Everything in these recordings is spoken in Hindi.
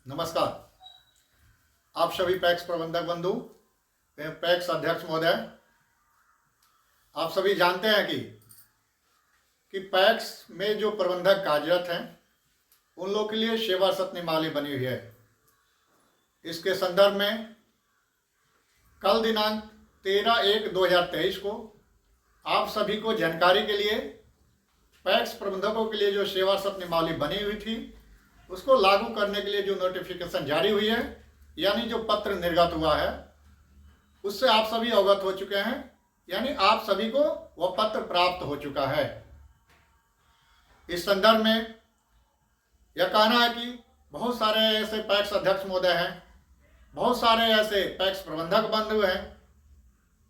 नमस्कार। आप सभी पैक्स प्रबंधक बंधु, पैक्स अध्यक्ष महोदय, आप सभी जानते हैं कि पैक्स में जो प्रबंधक कार्यरत हैं उन लोगों के लिए सेवा सत नियमावली बनी हुई है। इसके संदर्भ में कल दिनांक 13/1/2023 को आप सभी को जानकारी के लिए पैक्स प्रबंधकों के लिए जो सेवा सत नियमावली बनी हुई थी उसको लागू करने के लिए जो नोटिफिकेशन जारी हुई है, यानी जो पत्र निर्गत हुआ है, उससे आप सभी अवगत हो चुके हैं, यानी आप सभी को वह पत्र प्राप्त हो चुका है। इस संदर्भ में यह कहना है कि बहुत सारे ऐसे पैक्स अध्यक्ष महोदय हैं, बहुत सारे ऐसे पैक्स प्रबंधक बंधु हैं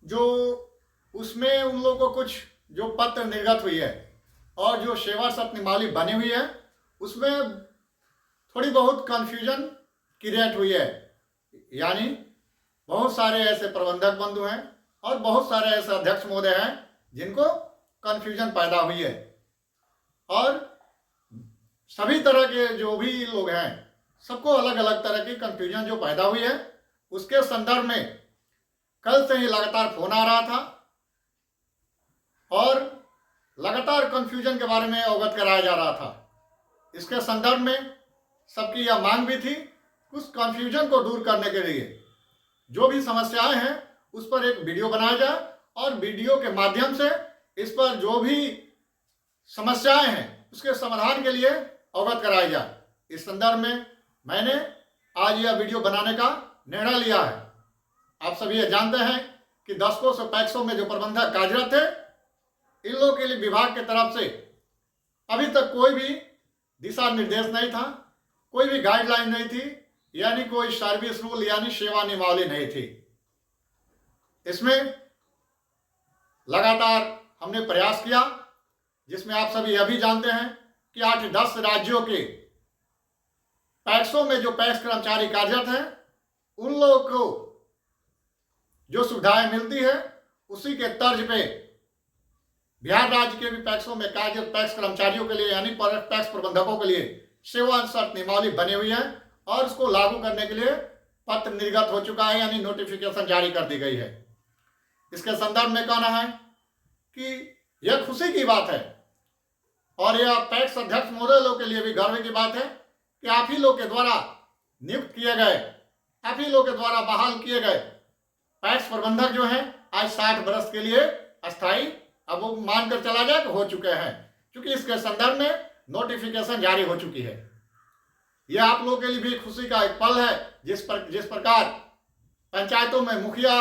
जो उसमें उन लोगों को कुछ जो पत्र निर्गत हुई है और जो सेवा सत नियमावली बनी हुई है उसमें थोड़ी बहुत कन्फ्यूजन क्रिएट हुई है। यानी बहुत सारे ऐसे प्रबंधक बंधु हैं और बहुत सारे ऐसे अध्यक्ष महोदय हैं जिनको कन्फ्यूजन पैदा हुई है, और सभी तरह के जो भी लोग हैं सबको अलग अलग तरह की कन्फ्यूजन जो पैदा हुई है उसके संदर्भ में कल से ही लगातार फोन आ रहा था और लगातार कन्फ्यूजन के बारे में अवगत कराया जा रहा था। इसके संदर्भ में सबकी यह मांग भी थी उस कन्फ्यूजन को दूर करने के लिए जो भी समस्याएं हैं उस पर एक वीडियो बनाया जाए और वीडियो के माध्यम से इस पर जो भी समस्याएं हैं उसके समाधान के लिए अवगत कराया जाए। इस संदर्भ में मैंने आज यह वीडियो बनाने का निर्णय लिया है। आप सभी ये जानते हैं कि दशकों से पैक्सों में जो प्रबंधक कार्यरत थे, इन लोगों के लिए विभाग की तरफ से अभी तक कोई भी दिशा निर्देश नहीं था, कोई भी गाइडलाइन नहीं थी, यानी कोई सर्विस रूल यानी सेवा नियमावली नहीं थी। इसमें लगातार हमने प्रयास किया, जिसमें आप सभी यह भी जानते हैं कि 8-10 राज्यों के पैक्सों में जो पैक्स कर्मचारी कार्यरत हैं उन लोगों को जो सुविधाएं मिलती है उसी के तर्ज पे बिहार राज्य के भी पैक्सों में कार्यरत पैक्स कर्मचारियों के लिए यानी पैक्स प्रबंधकों के लिए सेवा सत नियमावली बनी हुई है और उसको लागू करने के लिए पत्र निर्गत हो चुका है, यानी नोटिफिकेशन जारी कर दी गई है। इसके संदर्भ में कहना है कि यह खुशी की बात है और यह पैक्स अध्यक्ष महोदय लोग के लिए भी गर्व की बात है कि आप ही लोग के द्वारा नियुक्त किए गए, आप ही लोग के द्वारा बहाल किए गए पैक्स प्रबंधक जो हैं आज 60 वर्ष के लिए अस्थायी अब वो मानकर चला जाए कि हो चुके हैं, क्योंकि इसके संदर्भ में नोटिफिकेशन जारी हो चुकी है। यह आप लोगों के लिए भी खुशी का एक पल है। जिस प्रकार पंचायतों में मुखिया,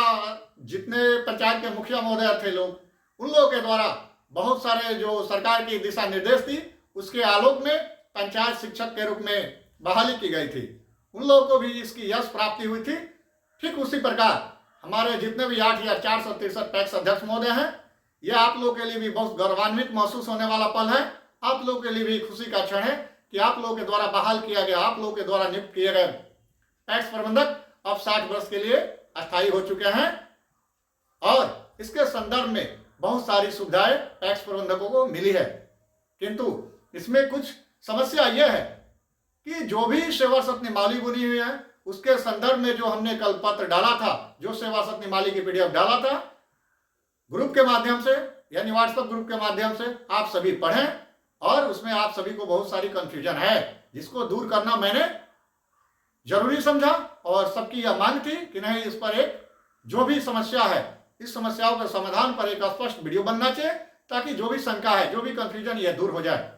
जितने पंचायत के मुखिया महोदय थे लोग, उन लोगों के द्वारा बहुत सारे जो सरकार की दिशा निर्देश थी उसके आलोक में पंचायत शिक्षक के रूप में बहाली की गई थी, उन लोगों को भी इसकी यश प्राप्ति हुई थी। ठीक उसी प्रकार हमारे जितने भी 8,463 पैक्स अध्यक्ष महोदय हैं, यह आप लोगों के लिए भी बहुत गौरवान्वित महसूस होने वाला पल है। आप लोगों के लिए भी खुशी का क्षण है कि आप लोगों के द्वारा बहाल किया गया, आप लोगों के द्वारा नियुक्त किए गए पैक्स प्रबंधक अब 60 वर्ष के लिए अस्थायी हो चुके हैं और इसके संदर्भ में बहुत सारी सुविधाएं पैक्स प्रबंधकों को मिली है। किंतु इसमें कुछ समस्या यह है कि जो भी सेवा सत नियमावली बनी हुई है उसके संदर्भ में जो हमने कल पत्र डाला था, जो सेवा सत नियमावली की पीडीएफ डाला था ग्रुप के माध्यम से यानी व्हाट्सएप ग्रुप के माध्यम से, आप सभी पढ़ें और उसमें आप सभी को बहुत सारी कंफ्यूजन है जिसको दूर करना मैंने जरूरी समझा और सबकी यह मांग थी कि नहीं, इस पर एक जो भी समस्या है इस समस्याओं के समाधान पर एक स्पष्ट वीडियो बनना चाहिए ताकि जो भी शंका है, जो भी कंफ्यूजन, यह दूर हो जाए।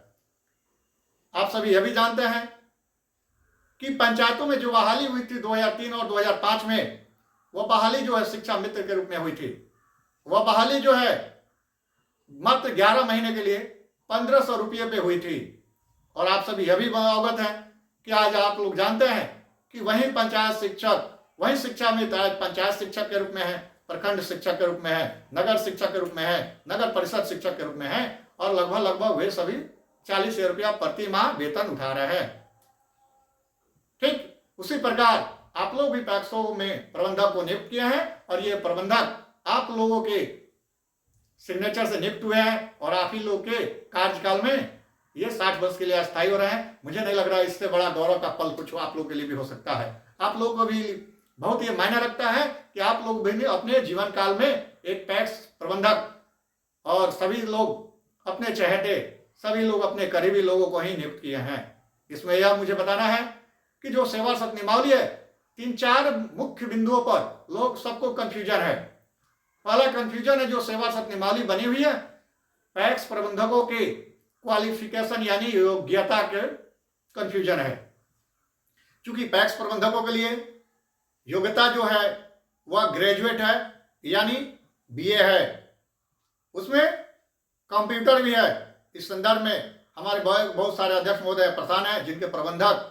आप सभी यह भी जानते हैं कि पंचायतों में जो बहाली हुई थी 2003 और 2005 में, वह बहाली जो है शिक्षा मित्र के रूप में हुई थी। वह बहाली जो है मात्र 11 महीने के लिए 1500 रुपये पे हुई थी। और आप सभी यह भी अवगत हैं कि आज आप लोग जानते हैं कि वही पंचायत शिक्षक, वही शिक्षा मित्र आज पंचायत शिक्षक के रूप में है, प्रखंड शिक्षक के रूप में है, नगर शिक्षक के रूप में है, नगर परिषद शिक्षक के रूप में है और लगभग वे सभी 40,000 रुपया प्रति माह वेतन उठा रहे हैं। ठीक उसी प्रकार आप लोग भी पैक्सों में प्रबंधक को नियुक्त किए हैं और ये प्रबंधक आप लोगों के सिग्नेचर से नियुक्त हुए हैं और आप ही लोग के कार्यकाल में ये 60 वर्ष के लिए अस्थायी हो रहे हैं। मुझे नहीं लग रहा इससे बड़ा गौरव का पल कुछ आप लोगों के लिए भी हो सकता है। आप लोगों को भी बहुत ये मायने रखता है कि आप लोग भी अपने जीवन काल में एक पैक्स प्रबंधक और सभी लोग अपने चहेते, सभी लोग अपने करीबी लोगों को ही नियुक्त किए हैं। इसमें यह मुझे बताना है कि जो सेवा सत नियमावली है, 3-4 मुख्य बिंदुओं पर लोग सबको कंफ्यूजन है। पहला कंफ्यूजन है जो सेवा सत नियमावली बनी हुई है, पैक्स प्रबंधकों के क्वालिफिकेशन यानी योग्यता के कंफ्यूजन है। क्योंकि पैक्स प्रबंधकों के लिए योग्यता जो है वह ग्रेजुएट है यानी बीए है, उसमें कंप्यूटर भी है। इस संदर्भ में हमारे बहुत सारे अध्यक्ष महोदय प्रधान हैं जिनके प्रबंधक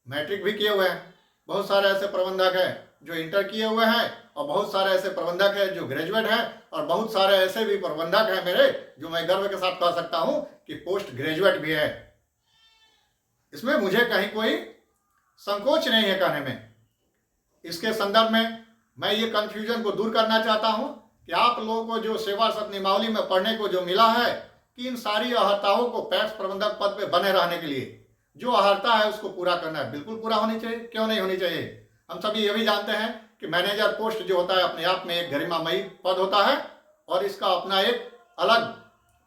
मैट्रिक भी किए हुए हैं, बहुत सारे ऐसे प्रबंधक हैं जो इंटर किए हुए हैं, और बहुत सारे ऐसे प्रबंधक हैं जो ग्रेजुएट हैं, और बहुत सारे ऐसे भी प्रबंधक हैं मेरे जो मैं गर्व के साथ कह सकता हूं कि पोस्ट ग्रेजुएट भी है। इसमें मुझे कहीं कोई संकोच नहीं है कहने में। इसके संदर्भ में मैं ये कंफ्यूजन को दूर करना चाहता हूं कि आप लोगों को जो सेवा सत नियमावली में पढ़ने को जो मिला है कि इन सारी अहर्ताओं को पैक्स प्रबंधक पद पे बने रहने के लिए जो अहर्ता है उसको पूरा करना है, बिल्कुल पूरा होनी चाहिए। क्यों नहीं होनी चाहिए? हम सभी ये भी जानते हैं कि मैनेजर पोस्ट जो होता है अपने आप में एक गरिमामयी पद होता है और इसका अपना एक अलग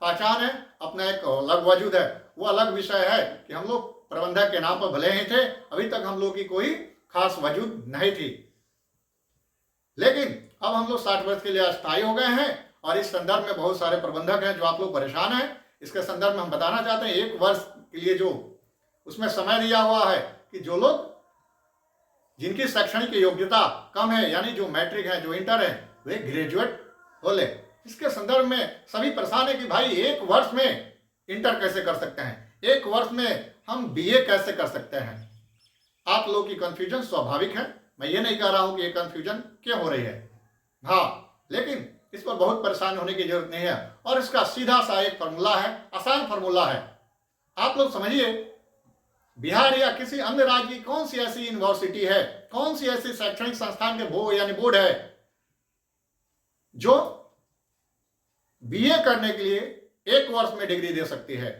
पहचान है, अपना एक अलग वजूद है। वो अलग विषय है कि हम लोग प्रबंधक के नाम पर भले ही थे, अभी तक हम लोग की कोई खास वजूद नहीं थी, लेकिन अब हम लोग 60 वर्ष के लिए अस्थायी हो गए हैं और इस संदर्भ में बहुत सारे प्रबंधक हैं जो आप लोग परेशान हैं। इसके संदर्भ में हम बताना चाहते हैं 1 वर्ष के लिए जो उसमें समय दिया हुआ है कि जो लोग जिनकी शैक्षणिक योग्यता कम है यानी जो मैट्रिक है, जो इंटर है, वे ग्रेजुएट हो ले। इसके संदर्भ में सभी परेशान है कि भाई 1 वर्ष में इंटर कैसे कर सकते हैं, 1 वर्ष में हम बीए कैसे कर सकते हैं। आप लोगों की कंफ्यूजन स्वाभाविक है, मैं ये नहीं कह रहा हूं कि ये कंफ्यूजन क्यों हो रही है, हाँ, लेकिन इस पर बहुत परेशान होने की जरूरत नहीं है और इसका सीधा सा एक फॉर्मूला है, आसान फॉर्मूला है। आप लोग समझिए, बिहार या किसी अन्य राज्य की कौन सी ऐसी यूनिवर्सिटी है, कौन सी ऐसी शैक्षणिक संस्थान के बोर्ड है जो बीए करने के लिए 1 वर्ष में डिग्री दे सकती है,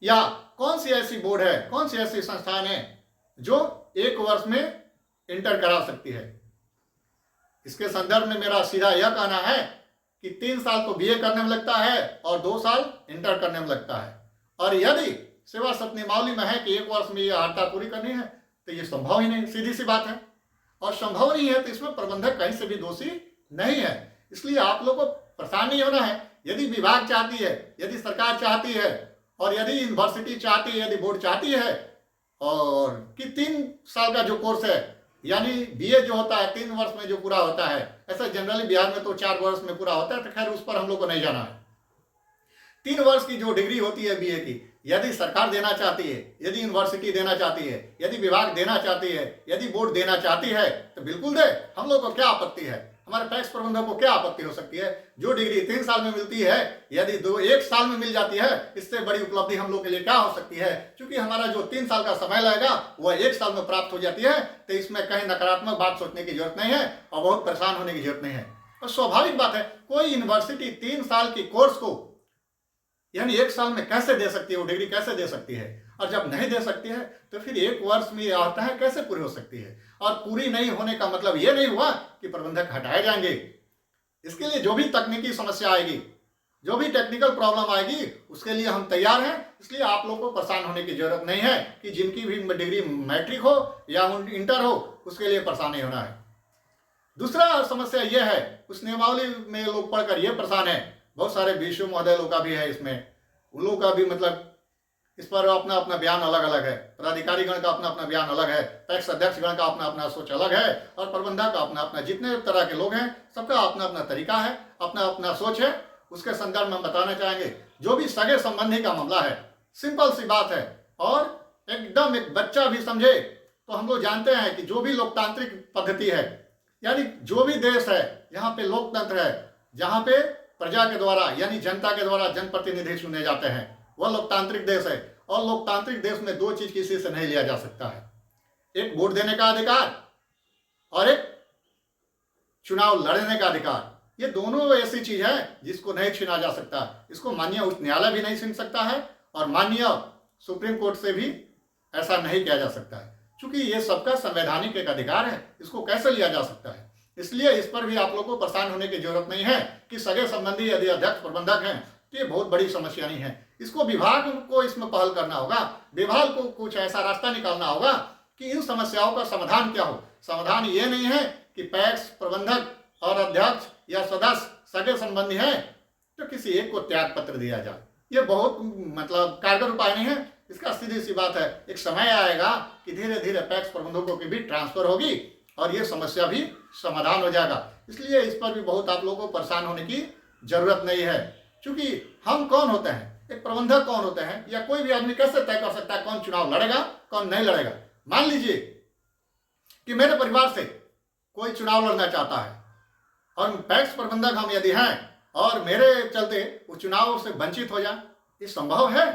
या कौन सी ऐसी बोर्ड है, कौन सी ऐसी संस्थान है जो 1 वर्ष में इंटर करा सकती है। इसके संदर्भ में मेरा सीधा यह कहना है कि 3 साल तो बीए करने में लगता है और 2 साल इंटर करने में लगता है, और यदि सेवा सत नियमावली में है कि 1 वर्ष में यह अहर्ता पूरी करनी है तो ये संभव ही नहीं, सीधी सी बात है, और संभव नहीं है तो इसमें प्रबंधक कहीं से भी दोषी नहीं है। इसलिए आप लोग को परेशान नहीं होना है। यदि विभाग चाहती है, यदि सरकार चाहती है, और यदि यूनिवर्सिटी चाहती है, यदि बोर्ड चाहती है और कि 3 साल का जो कोर्स है यानी बीए जो होता है 3 वर्ष में जो पूरा होता है, ऐसा जनरली बिहार में तो 4 वर्ष में पूरा होता है, तो खैर उस पर हम लोग को नहीं जाना है। 3 वर्ष की जो डिग्री होती है बीए की, यदि सरकार देना चाहती है, यदि यूनिवर्सिटी देना चाहती है, यदि विभाग देना चाहती है, यदि बोर्ड देना चाहती है तो बिल्कुल दे, हम लोग को क्या आपत्ति है, हमारे पैक्स प्रबंधक को क्या आपत्ति हो सकती है। जो डिग्री 3 साल में मिलती है यदि 1 साल में मिल जाती है, इससे बड़ी उपलब्धि हम लोग के लिए क्या हो सकती है। क्योंकि हमारा जो 3 साल का समय लगेगा वह 1 साल में प्राप्त हो जाती है, तो इसमें कहीं नकारात्मक बात सोचने की जरूरत नहीं है और बहुत परेशान होने की जरूरत नहीं है। और स्वाभाविक बात है, कोई यूनिवर्सिटी 3 साल की कोर्स को यानी 1 साल में कैसे दे सकती है, वो डिग्री कैसे दे सकती है, और जब नहीं दे सकती है तो फिर 1 वर्ष में ये आता है कैसे पूरी हो सकती है। और पूरी नहीं होने का मतलब ये नहीं हुआ कि प्रबंधक हटाए जाएंगे। इसके लिए जो भी तकनीकी समस्या आएगी, जो भी टेक्निकल प्रॉब्लम आएगी, उसके लिए हम तैयार हैं। इसलिए आप लोगों को परेशान होने की जरूरत नहीं है कि जिनकी भी डिग्री मैट्रिक हो या इंटर हो उसके लिए परेशान नहीं होना है। दूसरा समस्या यह है, उस नियमावली में लोग पढ़कर ये परेशान है, बहुत सारे बीसीओ महोदय लोग का भी है इसमें, उन लोगों का भी मतलब इस पर अपना अपना बयान अलग अलग है, पदाधिकारी गण का अपना अपना बयान अलग है, पैक्स अध्यक्ष गण का अपना अपना सोच अलग है, और प्रबंधक का अपना अपना, जितने तरह के लोग हैं सबका अपना अपना तरीका है, अपना अपना सोच है। उसके संदर्भ में हम बताना चाहेंगे, जो भी सगे संबंधी का मामला है, सिंपल सी बात है और एकदम एक बच्चा भी समझे तो हम लोग जानते हैं कि जो भी लोकतांत्रिक पद्धति है, यानी जो भी देश है जहाँ पे लोकतंत्र है, जहाँ पे प्रजा के द्वारा यानी जनता के द्वारा जनप्रतिनिधि चुने जाते हैं, वह लोकतांत्रिक देश है। और लोकतांत्रिक देश में 2 चीज किसी से नहीं लिया जा सकता है, एक वोट देने का अधिकार और एक चुनाव लड़ने का अधिकार। ये दोनों ऐसी चीज है जिसको नहीं छीना जा सकता। इसको माननीय उच्च न्यायालय भी नहीं छीन सकता है और माननीय सुप्रीम कोर्ट से भी ऐसा नहीं किया जा सकता है, क्योंकि ये सबका संवैधानिक एक अधिकार है, इसको कैसे लिया जा सकता है। इसलिए इस पर भी आप लोगों को परेशान होने की जरूरत नहीं है कि सगे संबंधी यदि अध्यक्ष प्रबंधक हैं तो ये बहुत बड़ी समस्या नहीं है। इसको विभाग को इसमें पहल करना होगा, विभाग को कुछ ऐसा रास्ता निकालना होगा कि इन समस्याओं का समाधान क्या हो। समाधान ये नहीं है कि पैक्स प्रबंधक और अध्यक्ष या सदस्य सगे संबंधी हैं तो किसी एक को त्याग पत्र दिया जाए, ये बहुत मतलब कारगर उपाय नहीं है। इसका सीधी सी बात है, एक समय आएगा कि धीरे धीरे पैक्स प्रबंधकों की भी ट्रांसफर होगी और ये समस्या भी समाधान हो जाएगा। इसलिए इस पर भी बहुत आप लोगों को परेशान होने की जरूरत नहीं है, क्योंकि हम कौन होते हैं, एक प्रबंधक कौन होते हैं, या कोई भी आदमी कैसे तय कर सकता है कौन चुनाव लड़ेगा कौन नहीं लड़ेगा। मान लीजिए कि मेरे परिवार से कोई चुनाव लड़ना चाहता है और पैक्स प्रबंधक हम यदि हैं और मेरे चलते वो चुनाव से वंचित हो जाए, ये संभव है?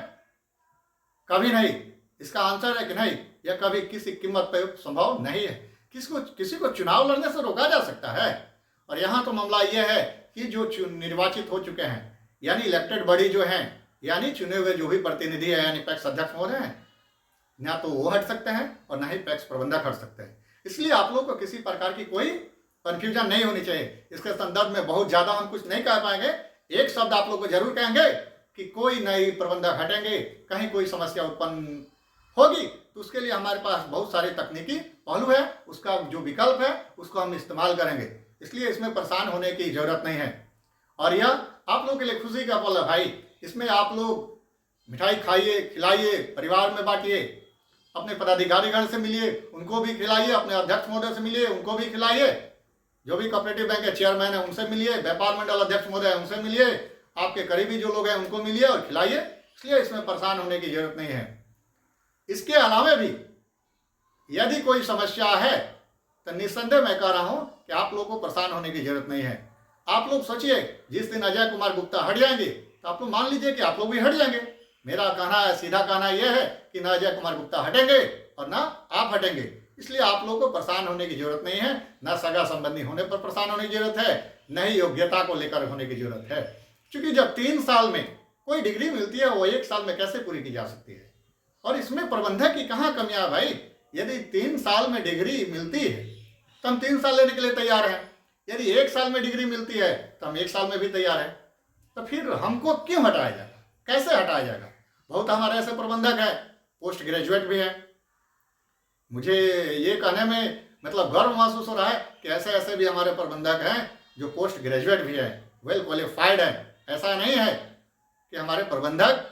कभी नहीं। इसका आंसर है कि नहीं, यह कभी किसी कीमत पर संभव नहीं है। किसी को चुनाव लड़ने से रोका जा सकता है। और यहाँ तो मामला यह है कि जो निर्वाचित हो चुके हैं, यानी इलेक्टेड बॉडी जो हैं, यानी चुने हुए जो भी प्रतिनिधि है, यानी पैक्स अध्यक्ष महोदय हैं, ना तो वो हट सकते हैं और ना ही पैक्स प्रबंधक हट सकते हैं। इसलिए आप लोग को किसी प्रकार की कोई कंफ्यूजन नहीं होनी चाहिए। इसके संदर्भ में बहुत ज्यादा हम कुछ नहीं कह पाएंगे। एक शब्द आप लोग को जरूर कहेंगे कि कोई नई प्रबंधक हटेंगे, कहीं कोई समस्या उत्पन्न होगी तो उसके लिए हमारे पास बहुत सारे तकनीकी पहलू है, उसका जो विकल्प है उसको हम इस्तेमाल करेंगे। इसलिए इसमें परेशान होने की जरूरत नहीं है। और यह आप लोग के लिए खुशी का पल है भाई। इसमें आप लोग मिठाई खाइए, खिलाइए, परिवार में बांटिए, अपने पदाधिकारीगण से मिलिए, उनको भी खिलाइए, अपने अध्यक्ष महोदय से मिलिए, उनको भी खिलाइए, जो भी कोऑपरेटिव बैंक के चेयरमैन है उनसे मिलिए, व्यापार मंडल अध्यक्ष महोदय है उनसे मिलिए, आपके करीबी जो लोग हैं उनको मिलिए और खिलाइए। इसलिए इसमें परेशान होने की जरूरत नहीं है। इसके अलावा भी यदि कोई समस्या है तो निस्संदेह मैं कह रहा हूं कि आप लोगों को परेशान होने की जरूरत नहीं है। आप लोग सोचिए, जिस दिन अजय कुमार गुप्ता हट जाएंगे तो आप लोग मान लीजिए कि आप लोग भी हट जाएंगे। मेरा कहना है, सीधा कहना यह है कि ना अजय कुमार गुप्ता हटेंगे और ना आप हटेंगे। इसलिए आप लोगों को परेशान होने की जरूरत नहीं है, ना सगा संबंधी होने पर परेशान होने की जरूरत है, न ही योग्यता को लेकर होने की जरूरत है। क्योंकि जब 3 साल में कोई डिग्री मिलती है वो 1 साल में कैसे पूरी की जा सकती है? और इसमें प्रबंधक की कहाँ कमियां है भाई? यदि 3 साल में डिग्री मिलती है तो हम 3 साल लेने के लिए तैयार हैं। यदि 1 साल में डिग्री मिलती है तो हम 1 साल में भी तैयार हैं। तो फिर हमको क्यों हटाया जाएगा, कैसे हटाया जाएगा? बहुत हमारे ऐसे प्रबंधक हैं, पोस्ट ग्रेजुएट भी है। मुझे ये कहने में मतलब गर्व महसूस हो रहा है कि ऐसे ऐसे भी हमारे प्रबंधक हैं जो पोस्ट ग्रेजुएट भी है, वेल क्वालिफाइड है। ऐसा नहीं है कि हमारे प्रबंधक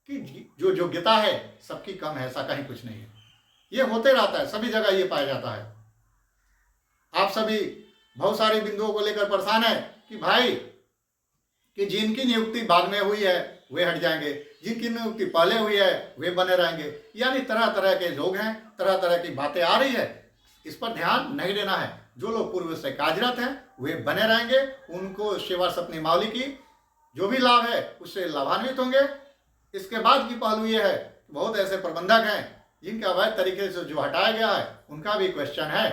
की जो योग्यता है सबकी कम है, ऐसा कहीं कुछ नहीं है। ये होते रहता है, सभी जगह ये पाया जाता है। आप सभी बहुत सारे बिंदुओं को लेकर परेशान है कि भाई कि जिनकी नियुक्ति बाद में हुई है वे हट जाएंगे, जिनकी नियुक्ति पहले हुई है वे बने रहेंगे। यानी तरह तरह के लोग हैं, तरह तरह की बातें आ रही है, इस पर ध्यान नहीं देना है। जो लोग पूर्व से कार्यरत हैं वे बने रहेंगे, उनको सेवा सपनी मावली की जो भी लाभ है उससे लाभान्वित होंगे। इसके बाद की पहलू ये है, बहुत ऐसे प्रबंधक हैं जिनके अवैध तरीके से जो हटाया गया है उनका भी क्वेश्चन है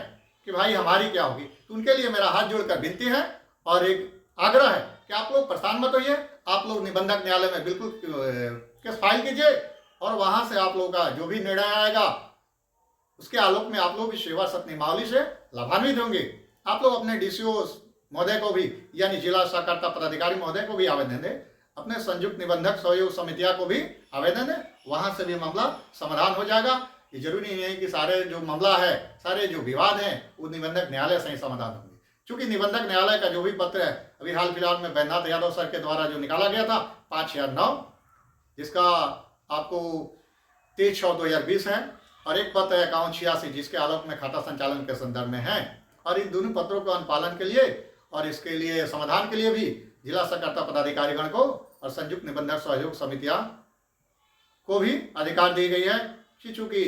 कि भाई हमारी क्या होगी। तो उनके लिए मेरा हाथ जोड़कर विनती है और एक आग्रह है कि आप लोग परेशान मत होइए। आप लोग निबंधक न्यायालय में बिल्कुल केस फाइल कीजिए और वहां से आप लोगों का जो भी निर्णय आएगा उसके आलोक में आप लोग भी सेवा सपनी मावली से लाभान्वित होंगे। आप लोग अपने डीसीओ महोदय को भी यानी जिला सहकारिता पदाधिकारी महोदय को भी आवेदन दें, अपने संयुक्त निबंधक सहयोग समितियां को भी आवेदन दें, वहां से भी मामला समाधान हो जाएगा। ये जरूरी नहीं है कि सारे जो मामला है, सारे जो विवाद हैं वो निबंधक न्यायालय से ही समाधान होंगे। क्योंकि निबंधक न्यायालय का जो भी पत्र है अभी हाल फिलहाल में बैद्यनाथ यादव सर के द्वारा जो निकाला गया था 5/9, जिसका आपको 23/6/2020 है, और एक पत्र है 5186 जिसके आलोक में खाता संचालन के संदर्भ में है। और इन दोनों पत्रों के अनुपालन के लिए और इसके लिए समाधान के लिए भी जिला सहकारिता पदाधिकारीगण को और संयुक्त निबंधक सहयोग समितियां को भी अधिकार दी गई है कि चूंकि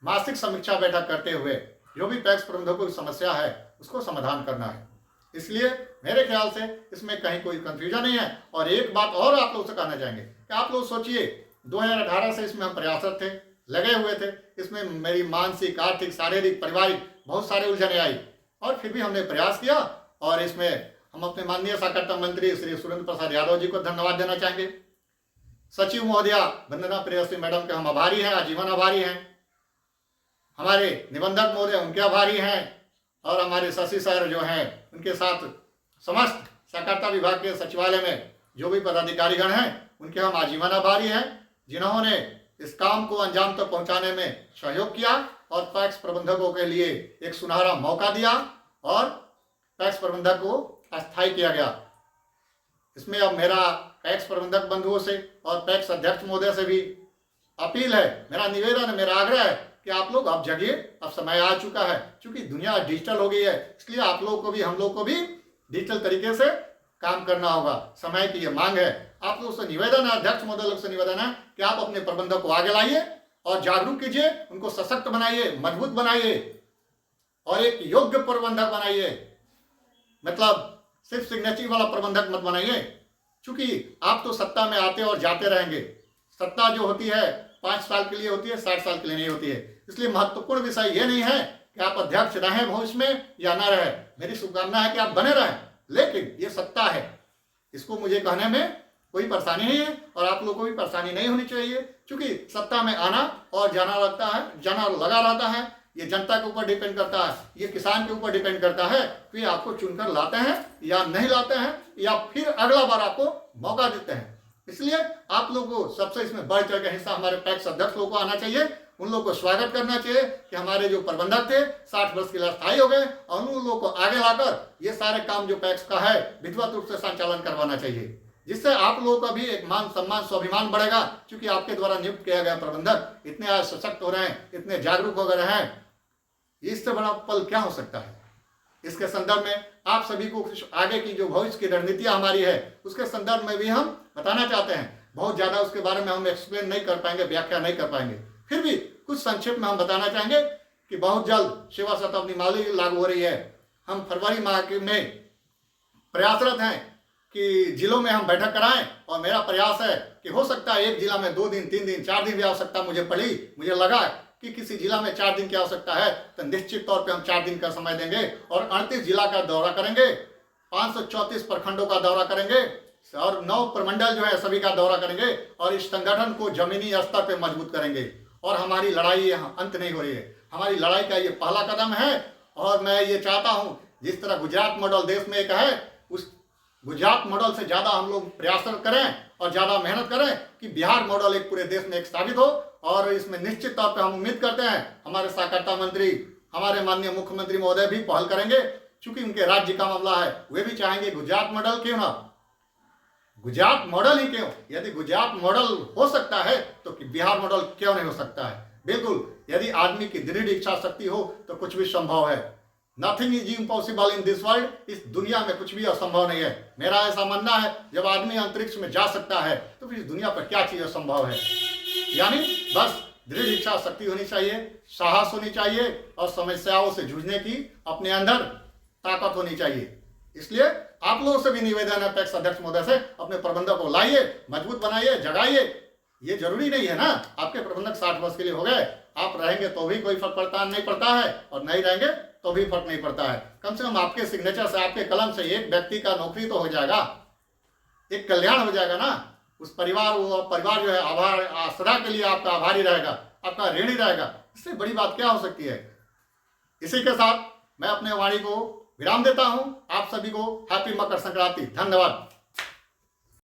मासिक समीक्षा बैठक करते हुए जो भी पैक्स प्रबंधकों की समस्या है उसको समाधान करना है। इसलिए मेरे ख्याल से इसमें कहीं कोई कंफ्यूजन नहीं है। और एक बात और आप लोग से कहना चाहेंगे कि आप लोग सोचिए 2018 से इसमें हम प्रयासरत थे, लगे हुए थे। इसमें मेरी मानसिक, आर्थिक, शारीरिक, पारिवारिक बहुत सारे उलझने आई और फिर भी हमने प्रयास किया। और इसमें हम अपने माननीय सहकारिता मंत्री श्री सुरेंद्र प्रसाद यादव जी को धन्यवाद देना चाहेंगे। सचिव महोदया वंदना प्रेयसी मैडम के हम आभारी हैं, आजीवन आभारी हैं। हमारे निबंधक महोदय उनके आभारी हैं, और हमारे शशि सर जो हैं उनके साथ समस्त सहकारिता विभाग के सचिवालय में जो भी पदाधिकारीगण हैं उनके हम आजीवन आभारी हैं, जिन्होंने इस काम को अंजाम तक पहुंचाने में सहयोग किया और पैक्स प्रबंधकों के लिए एक सुनहरा मौका दिया और पैक्स प्रबंधक को अस्थायी किया गया। इसमें अब मेरा पैक्स प्रबंधक बंधुओं से और पैक्स अध्यक्ष महोदय से भी अपील है, मेरा निवेदन है, मेरा आग्रह है कि आप लोग अब जगिए, अब समय आ चुका है। क्योंकि दुनिया डिजिटल हो गई है, इसलिए आप लोगों को भी, हम लोग को भी डिजिटल तरीके से काम करना होगा। समय की ये मांग है। आप लोग से निवेदन है, अध्यक्ष महोदय लोग से निवेदन है कि आप अपने प्रबंधक को आगे लाइए और जागरूक कीजिए, उनको सशक्त बनाइए, मजबूत बनाइए और एक योग्य प्रबंधक बनाइए। मतलब सिर्फ सिग्नेचर वाला प्रबंधक मत बनाइए, क्योंकि आप तो सत्ता में आते और जाते रहेंगे। सत्ता जो होती है 5 साल के लिए होती है, 60 साल के लिए नहीं होती है। इसलिए महत्वपूर्ण विषय ये नहीं है कि आप अध्यक्ष रहें भविष्य में या ना रहे। मेरी शुभकामना है कि आप बने रहें, लेकिन ये सत्ता है, इसको मुझे कहने में कोई परेशानी नहीं है और आप लोगों को भी परेशानी नहीं होनी चाहिए, क्योंकि सत्ता में आना और जाना लगता है, जाना लगा रहता है। ये जनता के ऊपर डिपेंड करता है, ये किसान के ऊपर डिपेंड करता है कि आपको चुनकर लाते हैं या नहीं लाते हैं, या फिर अगला बार आपको मौका देते हैं। इसलिए आप लोगों को सबसे इसमें बढ़ चढ़ के हिस्सा हमारे पैक्स अध्यक्ष लोगों को आना चाहिए। उन लोगों को स्वागत करना चाहिए कि हमारे जो प्रबंधक थे 60 वर्ष के लिए अस्थायी हो गए, और उन लोगों को आगे लाकर ये सारे काम जो पैक्स का है विधिवत रूप से संचालन करवाना चाहिए, जिससे आप लोगों का भी एक मान सम्मान स्वाभिमान बढ़ेगा। क्योंकि आपके द्वारा नियुक्त किया गया प्रबंधक इतने आज सशक्त हो रहे हैं, इतने जागरूक हो गए हैं, इससे बड़ा पल क्या हो सकता है। इसके संदर्भ में आप सभी को कुछ आगे की जो भविष्य की रणनीतियां हमारी है उसके संदर्भ में भी हम बताना चाहते हैं। बहुत ज्यादा उसके बारे में हम एक्सप्लेन नहीं कर पाएंगे, व्याख्या नहीं कर पाएंगे, फिर भी कुछ संक्षेप में हम बताना चाहेंगे कि बहुत जल्द सेवा शताब्दी माली लागू हो रही है। हम फरवरी माह में प्रयासरत हैं कि जिलों में हम बैठक कराएं, और मेरा प्रयास है कि हो सकता है एक जिला में 2 दिन, 3 दिन, 4 दिन भी आवश्यकता मुझे लगा कि किसी जिला में 4 दिन की आवश्यकता है, तो निश्चित तौर पे हम 4 दिन का समय देंगे और 38 जिला का दौरा करेंगे, 534 प्रखंडों का दौरा करेंगे और 9 प्रमंडल जो है सभी का दौरा करेंगे और इस संगठन को जमीनी स्तर पे मजबूत करेंगे। और हमारी लड़ाई यहाँ अंत नहीं हो रही है, हमारी लड़ाई का ये पहला कदम है। और मैं ये चाहता हूँ जिस तरह गुजरात मॉडल देश में एक है, उस गुजरात मॉडल से ज़्यादा हम लोग प्रयास करें और ज़्यादा मेहनत करें कि बिहार मॉडल एक पूरे देश में एक स्थापित हो। और इसमें निश्चित तौर पर हम उम्मीद करते हैं हमारे सहकारिता मंत्री, हमारे माननीय मुख्यमंत्री महोदय भी पहल करेंगे, क्योंकि उनके राज्य का मामला है। वे भी चाहेंगे गुजरात मॉडल क्यों ना, गुजरात मॉडल ही क्यों, यदि गुजरात मॉडल हो सकता है तो बिहार मॉडल क्यों नहीं हो सकता है। बिल्कुल, यदि आदमी की दृढ़ इच्छा शक्ति हो तो कुछ भी संभव है। Nothing is impossible in this world, इस दुनिया में कुछ भी असंभव नहीं है। मेरा ऐसा मानना है जब आदमी अंतरिक्ष में जा सकता है तो फिर इस दुनिया पर क्या चीज असंभव है। यानी बस दृढ़ इच्छा शक्ति होनी चाहिए, साहस होनी चाहिए और समस्याओं से जूझने की अपने अंदर ताकत होनी चाहिए। इसलिए आप लोगों से भी निवेदन है पैक्स अध्यक्ष महोदय से, अपने प्रबंधक को लाइए, मजबूत बनाइए, जगाइए। ये जरूरी नहीं है ना आपके प्रबंधक 60 वर्ष के लिए हो गए, आप रहेंगे तो भी कोई फर्क नहीं पड़ता है और नहीं रहेंगे तो भी फर्क नहीं पड़ता है। कम से कम आपके सिग्नेचर से, आपके कलम से एक व्यक्ति का नौकरी तो हो जाएगा, एक कल्याण हो जाएगा ना। उस परिवार, वो परिवार जो है आभार सदा के लिए आपका आभारी रहेगा, आपका ऋणी रहेगा। इससे बड़ी बात क्या हो सकती है। इसी के साथ मैं अपने वाणी को विराम देता हूं। आप सभी को हैप्पी मकर संक्रांति। धन्यवाद।